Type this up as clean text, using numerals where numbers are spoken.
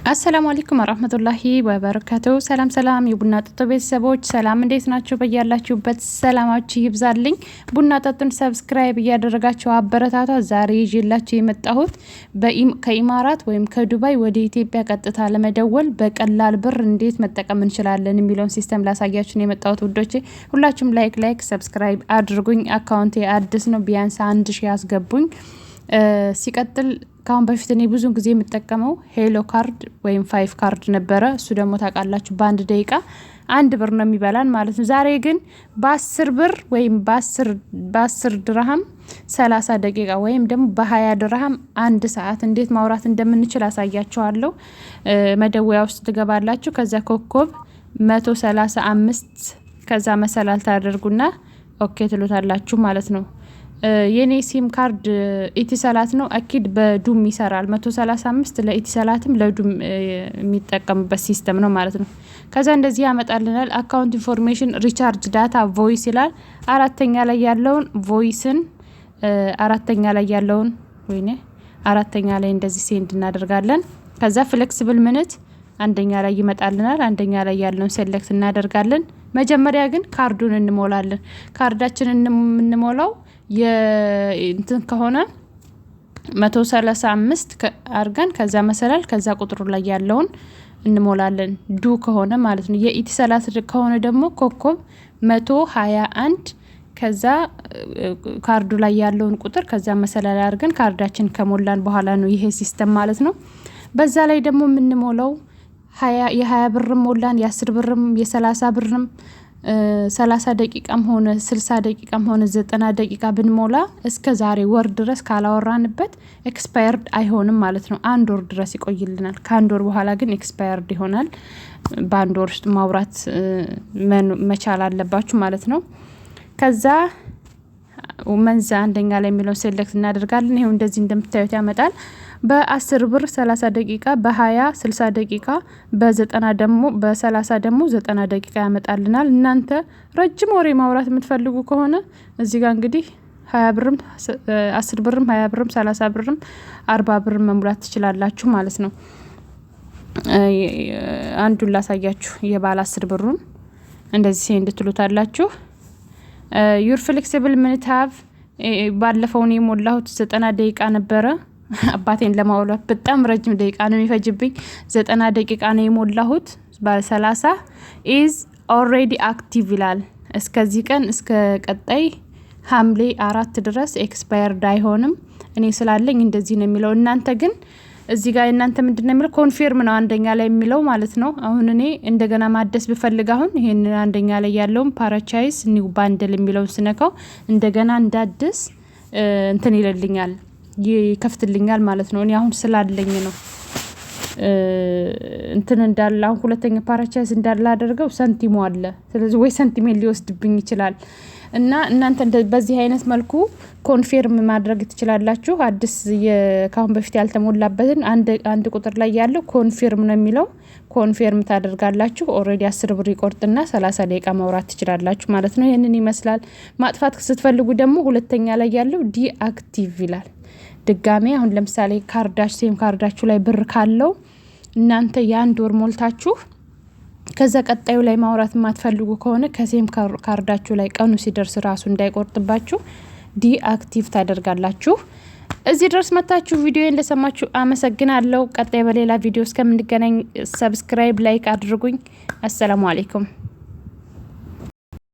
አሰላሙ አለይኩም ወራህመቱላሂ ወበረካቱ። ሰላም የቡና ጠጡ ቤተሰቦች ሰላም እንዴት ናችሁ? በያላችሁበት ሰላማችሁ ይብዛልኝ። ቡና ጠጡን ሰብስክራይብ እያደረጋችሁ አበረታታ። ዛሬ ይዤላችሁ የመጣሁት ከኢማራት ወይም ከዱባይ ወደ ኢትዮጵያ ቀጥታ ለመደወል በቀላል ብር እንዴት መጠቀም እንችላለን የሚለውን ሲስተም ላሳያችሁ ነው የመጣሁት ውዶቼ። ሁላችሁም ላይክ ሰብስክራይብ አድርጉኝ። አካውንቴ አዲስ ነው፣ ቢያንስ 1000 ያስገቡኝ። ሲቀጥል ካሁን በፊት እኔ ብዙ ጊዜ የምጠቀመው ሄሎ ካርድ ወይም 5 ካርድ ነበረ። እሱ ደግሞ ታውቃላችሁ በአንድ ደቂቃ 1 ብር ነው የሚበላን ማለት ነው። ዛሬ ግን በ10 ብር ወይም በ10 ድርሃም 30 ደቂቃ ወይም ደግሞ በ20 ድርሃም 1 ሰዓት እንዴት ማውራት እንደምንችል አሳያችኋለሁ። መደወያ ውስጥ ትገባላችሁ። ከዛ ኮከብ 135 ከዛ መሰላል ታደርጉና ኦኬ ትሉታላችሁ ማለት ነው። የኔ ሲም ካርድ ኢቲሰላት ነው። አኪድ በዱም ይሰራል። 135 ለኢቲሰላትም ለዱም የሚጠቀምበት ሲስተም ነው ማለት ነው። ከዛ እንደዚህ ያመጣልናል። አካውንት ኢንፎርሜሽን ሪቻርጅ ዳታ ቮይስ ይላል። አራተኛ ላይ ያለውን ቮይስን አራተኛ ላይ እንደዚህ ሴንድ እናደርጋለን። ከዛ ፍሌክሲብል ሚኒት አንደኛ ላይ ይመጣልናል። አንደኛ ላይ ያለውን ሴሌክት እናደርጋለን። መጀመሪያ ግን ካርዱን እንሞላለን። ካርዳችንን እንሞላው የእንትን ከሆነ 135 አርገን ከዛ መሰላል ከዛ ቁጥሩ ላይ ያለውን እንሞላለን። ዱ ከሆነ ማለት ነው። የኢቲሰላት ከሆነ ደግሞ ኮከብ 121 ከዛ ካርዱ ላይ ያለውን ቁጥር ከዛ መሰላል አርገን ካርዳችን ከሞላን በኋላ ነው ይሄ ሲስተም ማለት ነው። በዛ ላይ ደግሞ የምንሞላው የ20 ብርም ሞላን የ10 ብርም የ30 ብርም 30 ደቂቃም ሆነ 60 ደቂቃም ሆነ 90 ደቂቃ ብንሞላ እስከ ዛሬ ወር ድረስ ካላወራንበት ኤክስፓየርድ አይሆንም ማለት ነው። 1 ወር ድረስ ይቆይልናል። ከ1 ወር በኋላ ግን ኤክስፓየርድ ይሆናል። በ1 ወር ውስጥ ማውራት መቻል አለባችሁ ማለት ነው። ከዛ መንዛ አንደኛ ላይ የሚለውን ሴሌክት እናደርጋለን። ይሄው እንደዚህ እንደምታዩት ያመጣል። በ10 ብር 30 ደቂቃ፣ በ20 60 ደቂቃ፣ በ90 ደግሞ በ30 ደግሞ 90 ደቂቃ ያመጣልናል። እናንተ ረጅም ወሬ ማውራት የምትፈልጉ ከሆነ እዚህ ጋር እንግዲህ 20 ብርም 10 ብርም 20 ብርም 30 ብርም 40 ብርም መሙላት ትችላላችሁ ማለት ነው። አንዱን ላሳያችሁ። የባለ 10 ብሩን እንደዚህ እንድትሉታላችሁ። ዩር ፍሌክሲብል ሚኒት ሃቭ ባለፈው ነው የሞላሁት 90 ደቂቃ ነበረ። አባቴን ለማውላት በጣም ረጅም ደቂቃ ነው የሚፈጅብኝ። 90 ደቂቃ ነው የሞላሁት። በ30 ኢዝ ኦልሬዲ አክቲቭ ይላል። እስከዚህ ቀን እስከ ቀጣይ ሐምሌ 4 ድረስ ኤክስፓየርድ አይሆንም። እኔ ስላለኝ እንደዚህ ነው የሚለው። እናንተ ግን እዚህ ጋር እናንተ ምንድነው የሚለው ኮንፊርም ነው አንደኛ ላይ የሚለው ማለት ነው። አሁን እኔ እንደገና ማደስ ብፈልግ አሁን ይሄን አንደኛ ላይ ያለውን ፓራቻይዝ ኒው ባንድል የሚለውን ስነካው እንደገና እንዳድስ እንትን ይልልኛል ይከፍትልኛል ማለት ነው። እኔ አሁን ስላለኝ ነው እንትን እንዳለ አሁን ሁለተኛ ፓራቻይዝ እንዳለ አደርገው ሰንቲሙ አለ። ስለዚህ ወይ ሰንቲሜን ሊወስድብኝ ይችላል። እና እናንተ በዚህ አይነት መልኩ ኮንፊርም ማድረግ ትችላላችሁ። አዲስ ካሁን በፊት ያልተሞላበትን አንድ ቁጥር ላይ ያለው ኮንፊርም ነው የሚለው ኮንፊርም ታደርጋላችሁ። ኦሬዲ 10 ብር ይቆርጥና 30 ደቂቃ ማውራት ትችላላችሁ ማለት ነው። ይሄንን ይመስላል። ማጥፋት ስትፈልጉ ደግሞ ሁለተኛ ላይ ያለው ዲአክቲቭ ይላል። ድጋሜ አሁን ለምሳሌ ሲም ካርዳችሁ ላይ ብር ካለው እናንተ የ1 ወር ሞልታችሁ ከዛ ቀጣዩ ላይ ማውራት የማትፈልጉ ከሆነ ከሲም ካርዳችሁ ላይ ቀኑ ሲደርስ ራሱ እንዳይቆርጥባችሁ ዲአክቲቭ ታደርጋላችሁ። እዚህ ድረስ መታችሁ ቪዲዮን ለሰማችሁ አመሰግናለሁ። ቀጣይ በሌላ ቪዲዮ እስከምንገናኝ ሰብስክራይብ ላይክ አድርጉኝ። አሰላሙ አለይኩም።